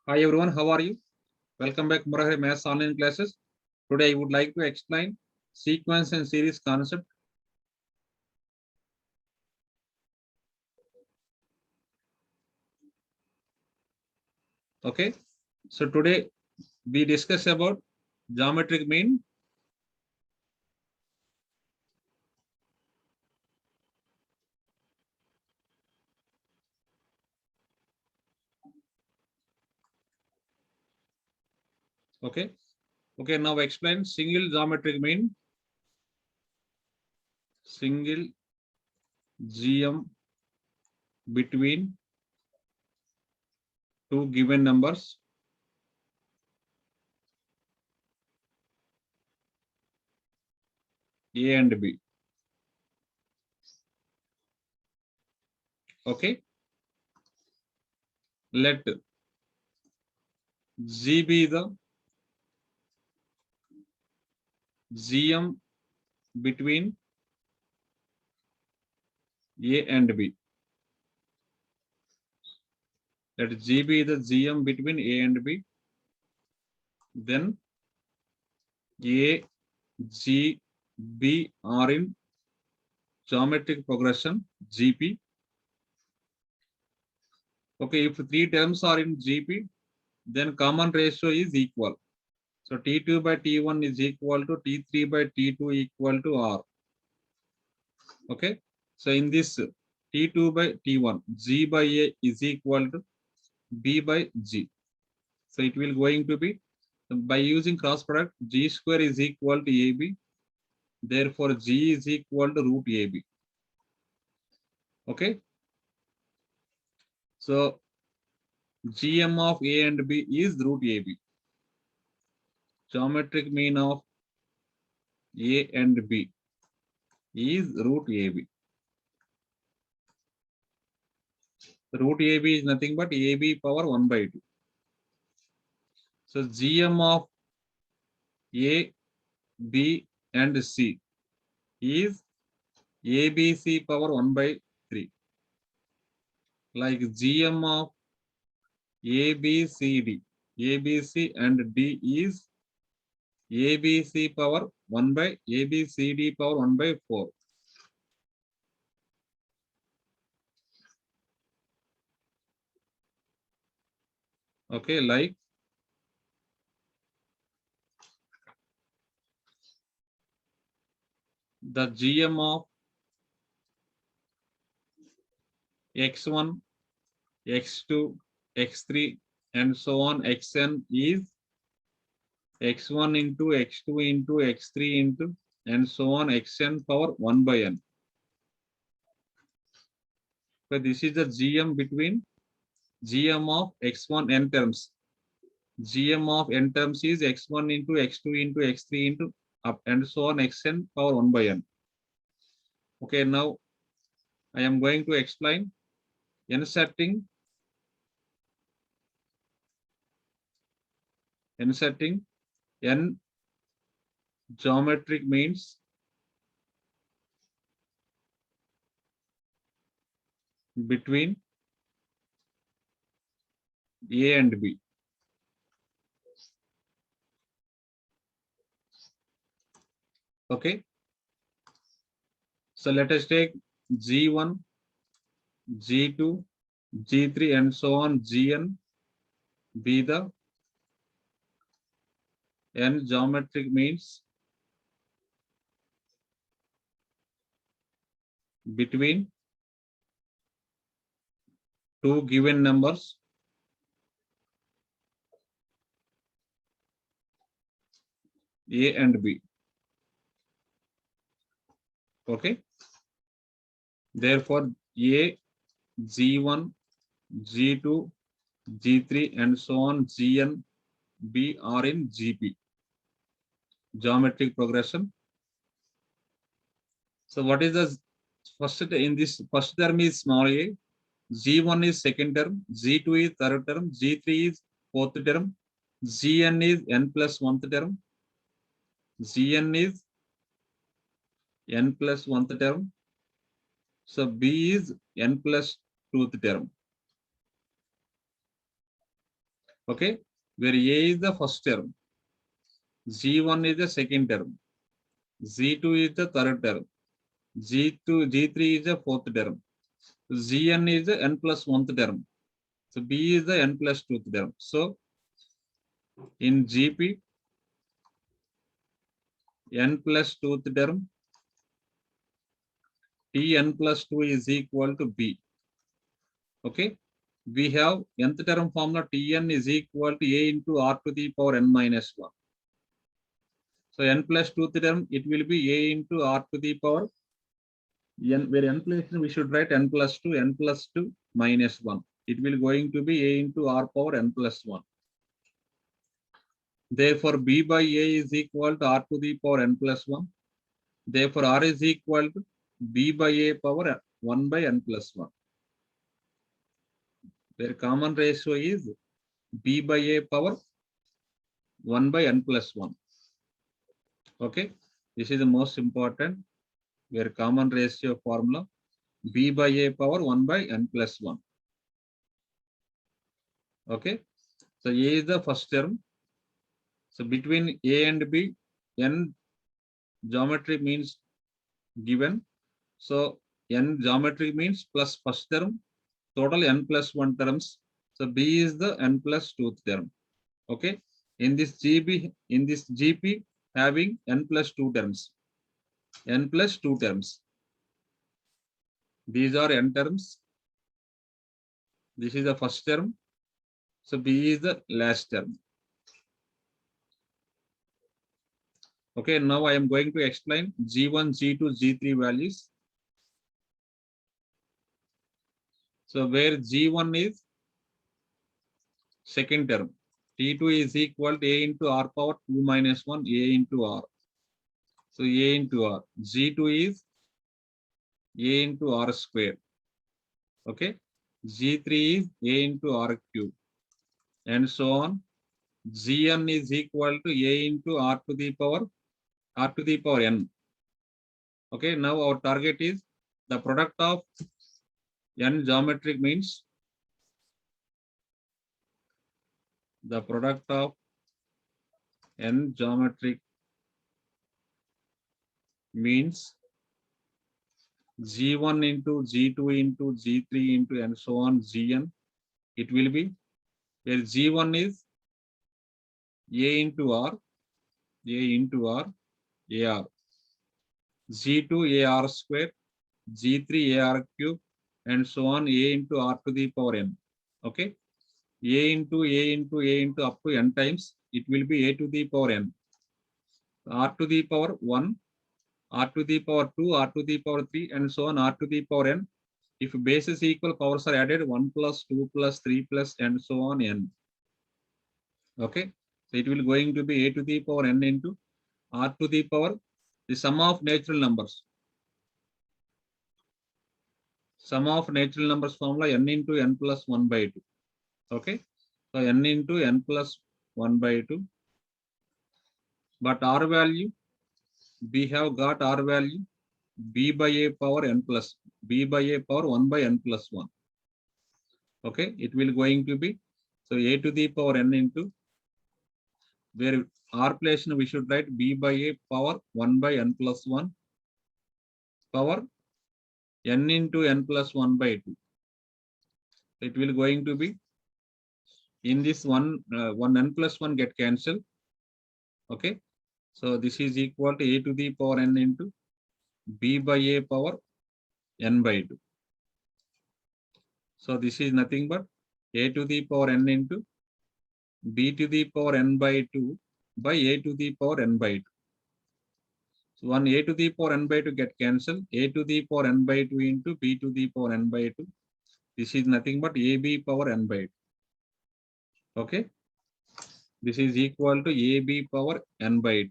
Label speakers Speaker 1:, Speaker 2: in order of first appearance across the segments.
Speaker 1: Hi everyone, how are you? Welcome back to Murahari Maths online classes. Today I would like to explain sequence and series concept. Okay, so today we discuss about geometric mean. Okay, now explain single geometric mean. Single GM between two given numbers A and B. Okay, let G be the GM between A and B. Let G be the GM between A and B. Then A, G, B are in geometric progression GP. Okay, if three terms are in GP, then common ratio is equal. So T2 by T1 is equal to T3 by T2 equal to R. Okay, so in this T2 by T1, G by A is equal to B by G. So it will going to be, by using cross product, G square is equal to AB. Therefore, G is equal to root AB. Okay, so GM of A and B is root AB. Geometric mean of A and B is root AB. Root AB is nothing but AB power 1 by 2. So GM of A, B and C is ABC power 1 by 3. Like GM of ABCD, ABC and D is ABC power 1 by ABCD power 1 by 4. Okay, like the GM of X1, X2, X3 and so on Xn is X1 into X2 into X3 into and so on Xn power 1 by n. So this is the GM between GM of X1 n terms. GM of n terms is X1 into X2 into X3 into up and so on Xn power 1 by n. Okay, now I am going to explain inserting n geometric means between A and B. Okay, so let us take G1, G2, G3 and so on Gn be the n geometric means between two given numbers A and B. Okay, therefore A, G1, G2, G3 and so on Gn B are in GP, geometric progression. So what is the first in this first term is small a, G1 is second term, G2 is third term, G3 is fourth term, Gn is n plus 1th term, Gn is n plus 1th term. So B is n plus 2th term. Okay, where A is the first term, G1 is the second term, Z2 is the third term, G3 is the fourth term, Gn is the n plus 1th term. So B is the n plus 2th term. So in GP, n plus 2th term, Tn plus 2 is equal to B. Okay, we have nth term formula Tn is equal to A into R to the power n minus 1. So n plus 2th term, it will be A into R to the power n, where n plus we should write n plus 2 minus 1. It will going to be A into R power n plus 1. Therefore, B by A is equal to R to the power n plus 1. Therefore, R is equal to B by A power 1 by n plus 1. Their common ratio is B by A power 1 by n plus 1. Okay, this is the most important, where common ratio formula B by A power 1 by n plus 1. Okay, so A is the first term. So between A and B, n geometry means given. So n geometry means plus first term, total n plus 1 terms. So B is the n plus 2th term. Okay, in this GP having n plus 2 terms, n plus 2 terms. These are n terms. This is the first term. So B is the last term. Okay, now I am going to explain G1, G2, G3 values. So where G1 is second term, T2 is equal to A into R power 2 minus 1, A into R. So A into R. G2 is A into R square. Okay. G3 is A into R cube. And so on. Gn is equal to A into R to the power n. Okay. Now our target is the product of n geometric means the product of n geometric means G1 into G2 into G3 into and so on Gn. It will be where G1 is A into R, AR, G2 AR square, G3 AR cube, and so on A into R to the power n. Okay, A into up to n times, it will be A to the power n. R to the power 1, R to the power 2, R to the power 3, and so on R to the power n. If bases equal, powers are added 1 plus 2 plus 3 plus and so on n. Okay, so it will going to be A to the power n into R to the power the sum of natural numbers. Sum of natural numbers formula n into n plus 1 by 2. Okay, so n into n plus 1 by 2. But R value, we have got R value B by A power n plus B by A power 1 by n plus 1. Okay, it will going to be so A to the power n into where R place we should write B by A power 1 by n plus 1 power n into n plus 1 by 2. It will going to be in this one n plus 1 get cancelled. Okay, so this is equal to A to the power n into B by A power n by 2. So this is nothing but A to the power n into B to the power n by 2 by A to the power n by 2. So one A to the power n by 2 get cancelled. A to the power n by 2 into B to the power n by 2. This is nothing but AB power n by 2. Okay. This is equal to AB power n by 2.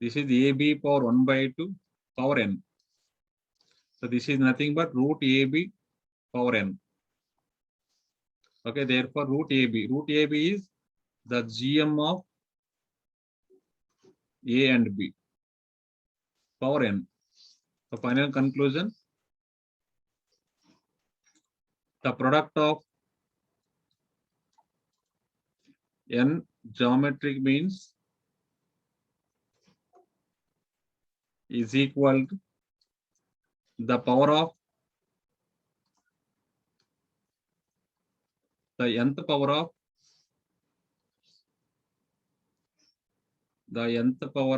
Speaker 1: This is AB power 1 by 2 power n. So this is nothing but root AB power n. Okay, therefore root AB. Root AB is the GM of A and B power n. The final conclusion, the product of n geometric means is equal to the power of the nth power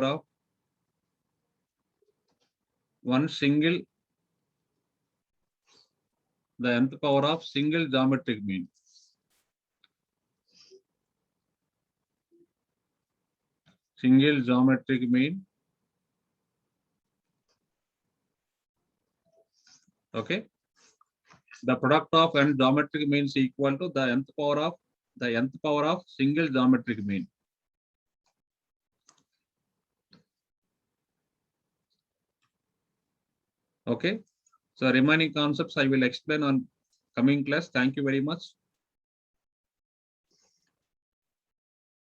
Speaker 1: of one single, the nth power of single geometric mean. Single geometric mean. Okay. The product of n geometric means equal to the nth power of single geometric mean. Okay. So remaining concepts I will explain on coming class. Thank you very much.